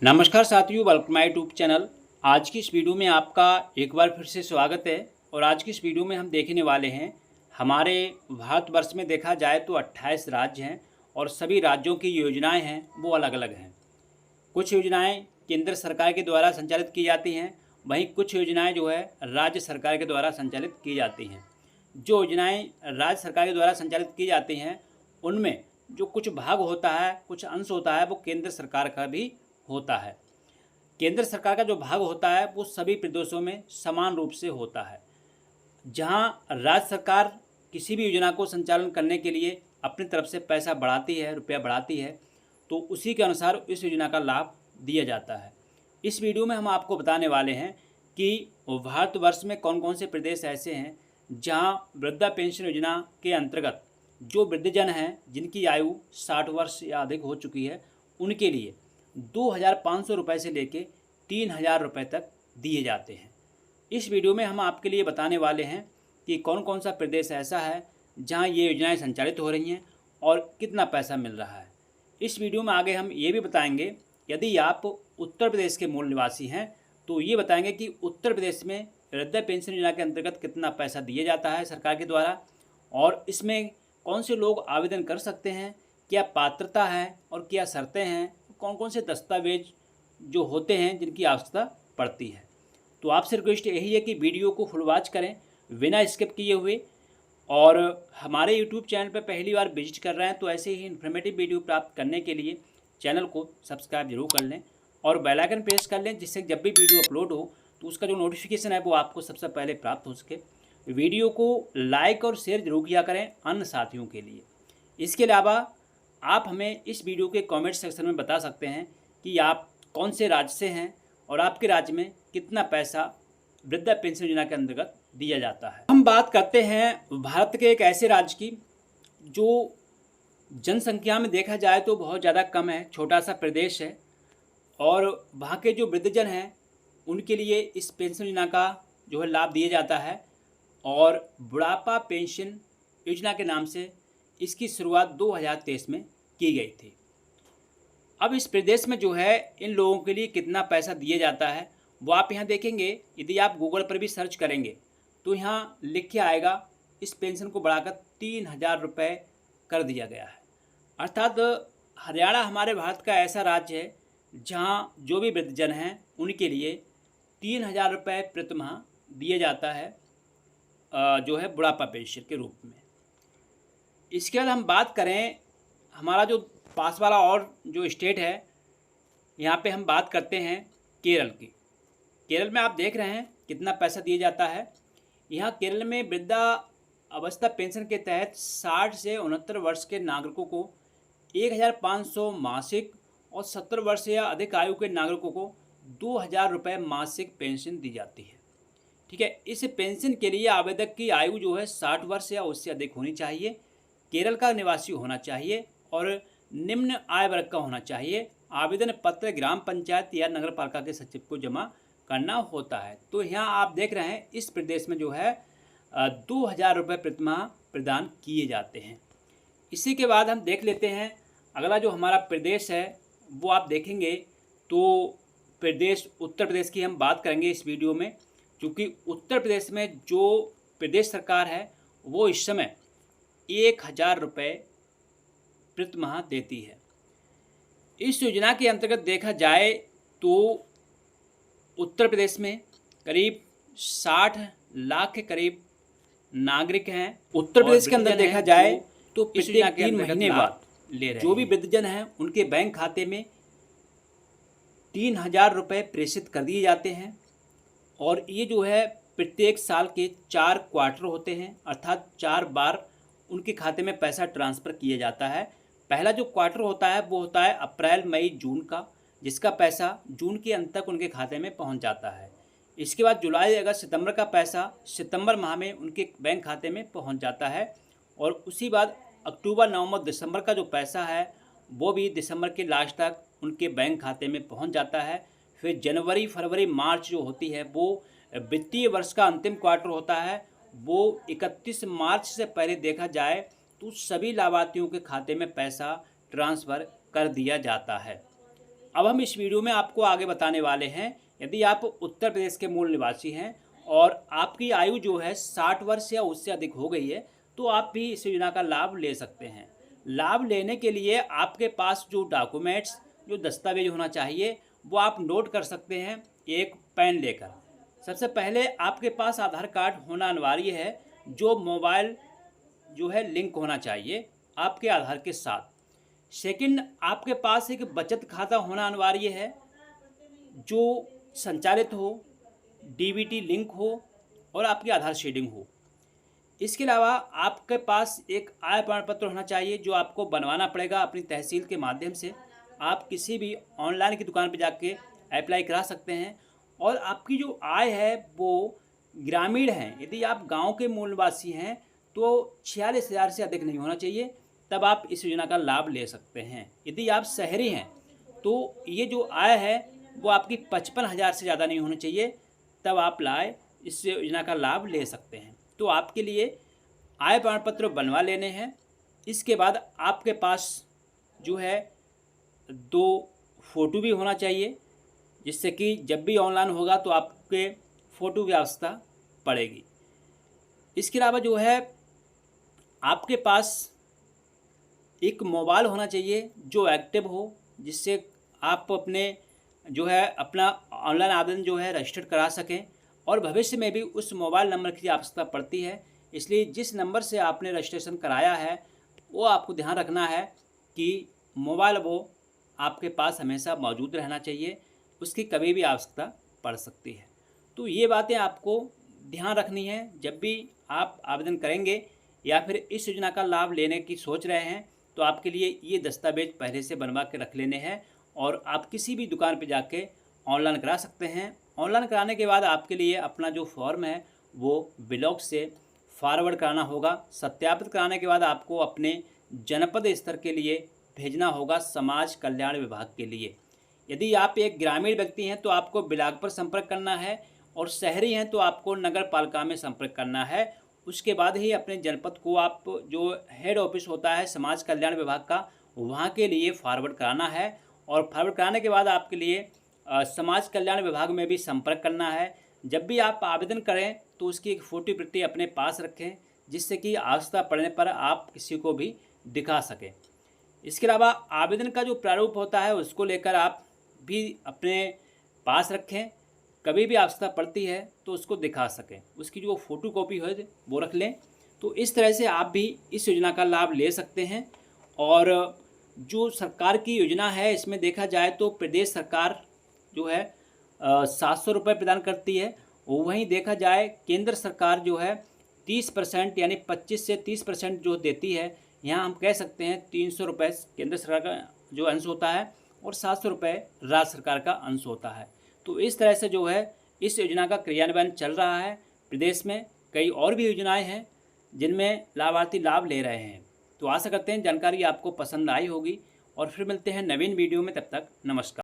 नमस्कार साथियों, welcome my YouTube channel. आज की इस वीडियो में आपका एक बार फिर से स्वागत है। और आज की इस वीडियो में हम देखने वाले हैं, हमारे भारतवर्ष में देखा जाए तो 28 राज्य हैं और सभी राज्यों की योजनाएं हैं वो अलग अलग हैं। कुछ योजनाएं केंद्र सरकार के द्वारा संचालित की जाती हैं, वहीं कुछ योजनाएं जो है राज्य सरकार के द्वारा संचालित की जाती हैं। जो योजनाएं राज्य सरकार के द्वारा संचालित की जाती हैं उनमें जो कुछ भाग होता है, कुछ अंश होता है, वो केंद्र सरकार का भी होता है। केंद्र सरकार का जो भाग होता है वो सभी प्रदेशों में समान रूप से होता है। जहां राज्य सरकार किसी भी योजना को संचालन करने के लिए अपनी तरफ से पैसा बढ़ाती है, रुपया बढ़ाती है, तो उसी के अनुसार इस योजना का लाभ दिया जाता है। इस वीडियो में हम आपको बताने वाले हैं कि भारतवर्ष में कौन कौन से प्रदेश ऐसे हैं जहां वृद्धा पेंशन योजना के अंतर्गत जो वृद्धजन हैं जिनकी आयु 60 वर्ष या अधिक हो चुकी है, उनके लिए 2,500 रुपये से लेके 3,000 रुपये तक दिए जाते हैं। इस वीडियो में हम आपके लिए बताने वाले हैं कि कौन कौन सा प्रदेश ऐसा है जहां ये योजनाएं संचालित हो रही हैं और कितना पैसा मिल रहा है। इस वीडियो में आगे हम ये भी बताएंगे, यदि आप उत्तर प्रदेश के मूल निवासी हैं तो ये बताएंगे कि उत्तर प्रदेश में वृद्धा पेंशन योजना के अंतर्गत कितना पैसा दिया जाता है सरकार के द्वारा, और इसमें कौन से लोग आवेदन कर सकते हैं, क्या पात्रता है और क्या शर्तें हैं, कौन कौन से दस्तावेज जो होते हैं जिनकी आवश्यकता पड़ती है। तो आपसे रिक्वेस्ट यही है कि वीडियो को फुल वॉच करें बिना स्किप किए हुए, और हमारे यूट्यूब चैनल पर पहली बार विजिट कर रहे हैं तो ऐसे ही इन्फॉर्मेटिव वीडियो प्राप्त करने के लिए चैनल को सब्सक्राइब जरूर कर लें और बेल आइकन प्रेस कर लें, जिससे जब भी वीडियो अपलोड हो तो उसका जो नोटिफिकेशन है वो आपको सबसे पहले प्राप्त हो सके। वीडियो को लाइक और शेयर जरूर किया करें अन्य साथियों के लिए। इसके अलावा आप हमें इस वीडियो के कमेंट सेक्शन में बता सकते हैं कि आप कौन से राज्य से हैं और आपके राज्य में कितना पैसा वृद्धा पेंशन योजना के अंतर्गत दिया जाता है। हम बात करते हैं भारत के एक ऐसे राज्य की जो जनसंख्या में देखा जाए तो बहुत ज़्यादा कम है, छोटा सा प्रदेश है, और वहाँ के जो वृद्धजन हैं उनके लिए इस पेंशन योजना का जो है लाभ दिया जाता है, और बुढ़ापा पेंशन योजना के नाम से इसकी शुरुआत 2023 में की गई थी। अब इस प्रदेश में जो है इन लोगों के लिए कितना पैसा दिया जाता है वो आप यहाँ देखेंगे। यदि आप गूगल पर भी सर्च करेंगे तो यहाँ लिख के आएगा इस पेंशन को बढ़ाकर 3,000 रुपये कर दिया गया है। अर्थात हरियाणा हमारे भारत का ऐसा राज्य है जहाँ जो भी वृद्धजन हैं उनके लिए 3,000 रुपये प्रतिमाह दिया जाता है, जो है बुढ़ापा पेंशन के रूप में। इसके बाद हम बात करें हमारा जो पास वाला और जो स्टेट है, यहाँ पे हम बात करते हैं केरल की। केरल में आप देख रहे हैं कितना पैसा दिया जाता है। यहाँ केरल में वृद्धा अवस्था पेंशन के तहत 60 से 69 वर्ष के नागरिकों को 1,500 मासिक और 70 वर्ष या अधिक आयु के नागरिकों को 2,000 रुपये मासिक पेंशन दी जाती है। ठीक है, इस पेंशन के लिए आवेदक की आयु जो है 60 वर्ष या उससे अधिक होनी चाहिए, केरल का निवासी होना चाहिए और निम्न आय वर्ग का होना चाहिए। आवेदन पत्र ग्राम पंचायत या नगर पालिका के सचिव को जमा करना होता है। तो यहाँ आप देख रहे हैं इस प्रदेश में जो है 2,000 रुपये प्रतिमाह प्रदान किए जाते हैं। इसी के बाद हम देख लेते हैं अगला जो हमारा प्रदेश है वो आप देखेंगे तो प्रदेश उत्तर प्रदेश की हम बात करेंगे इस वीडियो में, क्योंकि उत्तर प्रदेश में जो प्रदेश सरकार है वो इस समय 1,000 रुपये प्रतिमाह देती है। इस योजना के अंतर्गत देखा जाए तो उत्तर प्रदेश में करीब 60 लाख के करीब नागरिक हैं। उत्तर प्रदेश के अंदर देखा जाए तो पिछले 3 महीने बाद ले रहे जो भी वृद्धजन हैं उनके बैंक खाते में 3,000 रुपये प्रेषित कर दिए जाते हैं, और ये जो है प्रत्येक साल के 4 क्वार्टर होते हैं, अर्थात 4 बार उनके खाते में पैसा ट्रांसफ़र किया जाता है। पहला जो क्वार्टर होता है वो होता है अप्रैल मई जून का, जिसका पैसा जून के अंत तक उनके खाते में पहुंच जाता है। इसके बाद जुलाई अगस्त सितंबर का पैसा सितंबर माह में उनके बैंक खाते में पहुंच जाता है, और उसी बाद अक्टूबर नवंबर दिसंबर का जो पैसा है वो भी दिसंबर के लास्ट तक उनके बैंक खाते में पहुंच जाता है। फिर जनवरी फरवरी मार्च जो होती है वो वित्तीय वर्ष का अंतिम क्वार्टर होता है, वो 31 मार्च से पहले देखा जाए तो सभी लाभार्थियों के खाते में पैसा ट्रांसफ़र कर दिया जाता है। अब हम इस वीडियो में आपको आगे बताने वाले हैं, यदि आप उत्तर प्रदेश के मूल निवासी हैं और आपकी आयु जो है 60 वर्ष या उससे अधिक हो गई है, तो आप भी इस योजना का लाभ ले सकते हैं। लाभ लेने के लिए आपके पास जो डॉक्यूमेंट्स, जो दस्तावेज होना चाहिए, वो आप नोट कर सकते हैं एक पेन लेकर। सबसे पहले आपके पास आधार कार्ड होना अनिवार्य है, जो मोबाइल जो है लिंक होना चाहिए आपके आधार के साथ। सेकंड, आपके पास एक बचत खाता होना अनिवार्य है, जो संचालित हो, डीबीटी लिंक हो और आपकी आधार शेडिंग हो। इसके अलावा आपके पास एक आय प्रमाण पत्र होना चाहिए, जो आपको बनवाना पड़ेगा अपनी तहसील के माध्यम से। आप किसी भी ऑनलाइन की दुकान पर जाके अप्लाई करा सकते हैं। और आपकी जो आय है वो ग्रामीण है, यदि आप गांव के मूल निवासी हैं तो 46,000 से अधिक नहीं होना चाहिए, तब आप इस योजना का लाभ ले सकते हैं। यदि आप शहरी हैं तो ये जो आय है वो आपकी 55,000 से ज़्यादा नहीं होनी चाहिए, तब आप इस योजना का लाभ ले सकते हैं। तो आपके लिए आय प्रमाण पत्र बनवा लेने हैं। इसके बाद आपके पास जो है 2 फोटो भी होना चाहिए, जिससे कि जब भी ऑनलाइन होगा तो आपके फ़ोटो की आवश्यकता पड़ेगी। इसके अलावा जो है आपके पास एक मोबाइल होना चाहिए जो एक्टिव हो, जिससे आप अपना ऑनलाइन आवेदन जो है रजिस्टर करा सकें। और भविष्य में भी उस मोबाइल नंबर की आवश्यकता पड़ती है, इसलिए जिस नंबर से आपने रजिस्ट्रेशन कराया है वो आपको ध्यान रखना है कि मोबाइल वो आपके पास हमेशा मौजूद रहना चाहिए, उसकी कभी भी आवश्यकता पड़ सकती है। तो ये बातें आपको ध्यान रखनी है जब भी आप आवेदन करेंगे या फिर इस योजना का लाभ लेने की सोच रहे हैं, तो आपके लिए ये दस्तावेज पहले से बनवा के रख लेने हैं और आप किसी भी दुकान पर जाके ऑनलाइन करा सकते हैं। ऑनलाइन कराने के बाद आपके लिए अपना जो फॉर्म है वो ब्लॉक से फॉरवर्ड कराना होगा। सत्यापित कराने के बाद आपको अपने जनपद स्तर के लिए भेजना होगा समाज कल्याण विभाग के लिए। यदि आप एक ग्रामीण व्यक्ति हैं तो आपको ब्लॉक पर संपर्क करना है, और शहरी हैं तो आपको नगर पालिका में संपर्क करना है। उसके बाद ही अपने जनपद को आप जो हेड ऑफिस होता है समाज कल्याण विभाग का, वहाँ के लिए फॉरवर्ड कराना है। और फॉरवर्ड कराने के बाद आपके लिए समाज कल्याण विभाग में भी संपर्क करना है। जब भी आप आवेदन करें तो उसकी एक फोटो प्रति अपने पास रखें, जिससे कि आवश्यकता पड़ने पर आप किसी को भी दिखा सकें। इसके अलावा आवेदन का जो प्रारूप होता है उसको लेकर आप भी अपने पास रखें, कभी भी आवश्यकता पड़ती है तो उसको दिखा सकें, उसकी जो फ़ोटो कॉपी है वो रख लें। तो इस तरह से आप भी इस योजना का लाभ ले सकते हैं। और जो सरकार की योजना है इसमें देखा जाए तो प्रदेश सरकार जो है 700 रुपये प्रदान करती है। वहीं देखा जाए केंद्र सरकार जो है 30% यानी 25 से 30% जो देती है। यहाँ हम कह सकते हैं 300 रुपये केंद्र सरकार का जो अंश होता है और 700 रुपये राज्य सरकार का अंश होता है। तो इस तरह से जो है इस योजना का क्रियान्वयन चल रहा है। प्रदेश में कई और भी योजनाएं हैं जिनमें लाभार्थी लाभ ले रहे हैं। तो आशा करते हैं जानकारी आपको पसंद आई होगी, और फिर मिलते हैं नवीन वीडियो में। तब तक नमस्कार।